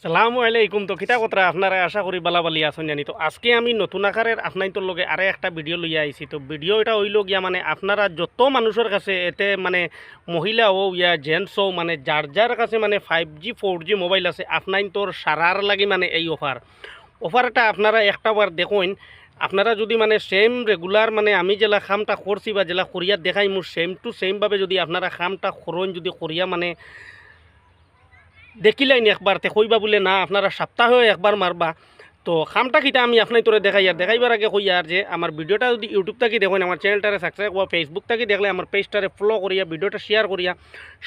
সালামু আলাইকুম। তো কিতা কথা আপনারা আশা করি বালাবালি আছেন জানি। তো আজকে আমি নতুন আকারের আপনাইতর লগে আরে একটা ভিডিও লইয়া আইছি। তো ভিডিও এটা হইল গিয়া মানে আপনারা যত মানুষের কাছে এতে মানে মহিলা ও ইয়া জেন্টস ও মানে যার যার কাছে মানে 5G 4G মোবাইল আছে আপনাইতর সারার লাগি মানে এই অফারটা আপনারা একটা বার দেখুন। আপনারা যদি মানে সেম রেগুলার মানে আমি জেলা খামটা করছি বা জেলা করিয়া দেখাই মোর সেম টু সেমভাবে যদি আপনারা খামটা করুন যদি করিয়া মানে দেখিলাইন একবার তে কইবা বলে না আপনারা সপ্তাহে একবার মারবা। তো খামটা কিটা আমি আপনার তোরে দেখাই আর দেখাইবার আগে কই আর যে আমার ভিডিওটা যদি ইউটিউব থেকে দেখেন আমার চ্যানেলটারে সাবস্ক্রাইব বা ফেসবুক থেকে দেখলে আমার পেজটারে ফলো করিয়া ভিডিওটা শেয়ার করিয়া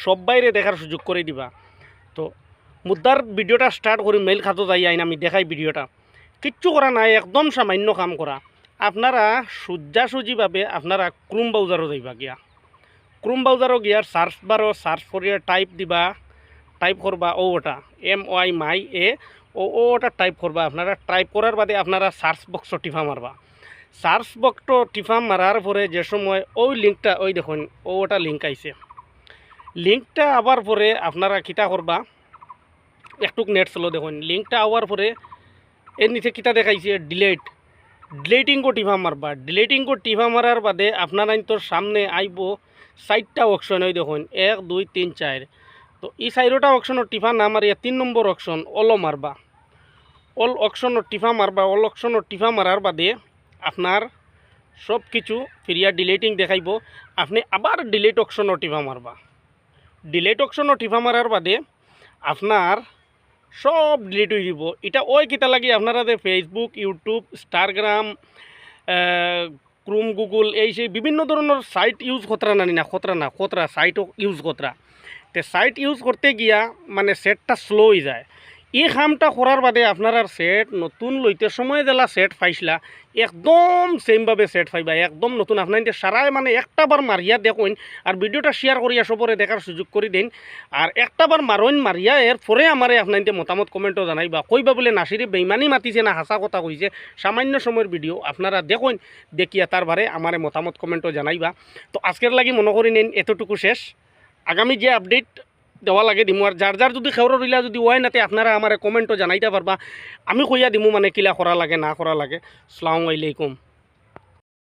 সব বাইরে দেখার সুযোগ করে দিবা। তো মুদ্রার ভিডিওটা স্টার্ট করি মেইল খাতো যাই আইন আমি দেখাই ভিডিওটা কিচ্ছু করা নাই একদম সামান্য কাম করা। আপনারা সোজাসুজিভাবে আপনারা ক্রোম ব্রাউজারও যাইবা গিয়া ক্রোম ব্রাউজারও গিয়ার সার্চ বারও সার্চ করিয়া টাইপ দিবা টাইপ করবা ওটা MYMAI ওটা টাইপ করবা। আপনারা টাইপ করার বাদে আপনারা সার্চ বক্স টিফা মারবা। সার্চ বক্স টিফা মারার পরে যে সময় ওই লিঙ্কটা ওই দেখুন ওটা লিঙ্ক আইছে। লিঙ্কটা আবার পরে আপনারা কিতা করবা একটু নেট চলো দেখুন লিঙ্কটা আওয়ার পরে এর নিচে কিতা দেখাইছে ডিলেটিং টিফা মারবা। ডিলেটিং টিফা মারার বাদে আপনারা তোর সামনে আইব 4টা অপশন ওই দেখুন 1 2 3 4। তো এই 4টা অপশনের টিফা না মারিয়া 3 নম্বর অপশন অলো মারবা। অল অপশনের টিফা মারবা। অল অপশনের টিফা মারার বাদে আপনার সব কিছু ফিরিয়া ডিলেটিং দেখাইব। আপনি আবার ডিলেট অপশনের টিফা মারবা। ডিলেট অপশনের টিফা মারার বাদে আপনার সব ডিলিট হয়ে যাব। এটা ওই কিতা লাগে আপনারা যে Facebook YouTube Instagram Chrome Google এই সেই বিভিন্ন ধরনের সাইট ইউজ খতরা না খতরা সাইটও ইউজ খতরা। তে সাইট ইউজ করতে গিয়া মানে সেটটা স্লো হয়ে যায়। এই কামটা করার বাদে আপনার আর সেট নতুন লইতে সময় জেলা সেট পাইছিলা একদম সেমভাবে সেট পাইবা একদম নতুন। আপনার সারাই মানে একটা বার মারিয়া দেখুন আর ভিডিওটা শেয়ার করিয়া সবরে দেখার সুযোগ করে দিন। আর একটা বার মারিয়া এর পরে আমারে আপনার মতামত কমেন্টও জানাইবা কইবা বলে নাসিরে বেইমানি মাতিছে না হাসা কথা কইছে। সামান্য সময়ের ভিডিও আপনারা দেখুন দেখিয়া তার বারে আমারে মতামত কমেন্টও জানাইবা। তো আজকের লাগি মনে করি নিন এতটুকু শেষ। আগামী যে আপডেট দেওয়া লাগে দিমু আর যার যার যদি খেউর রইলা যদি ওয়াই নাতে আপনারা আমার কমেন্টও জানাইতে পারবা। আমি কইয়া দিমু মানে কিলা করা লাগে না করা লাগে। আসসালামু আলাইকুম।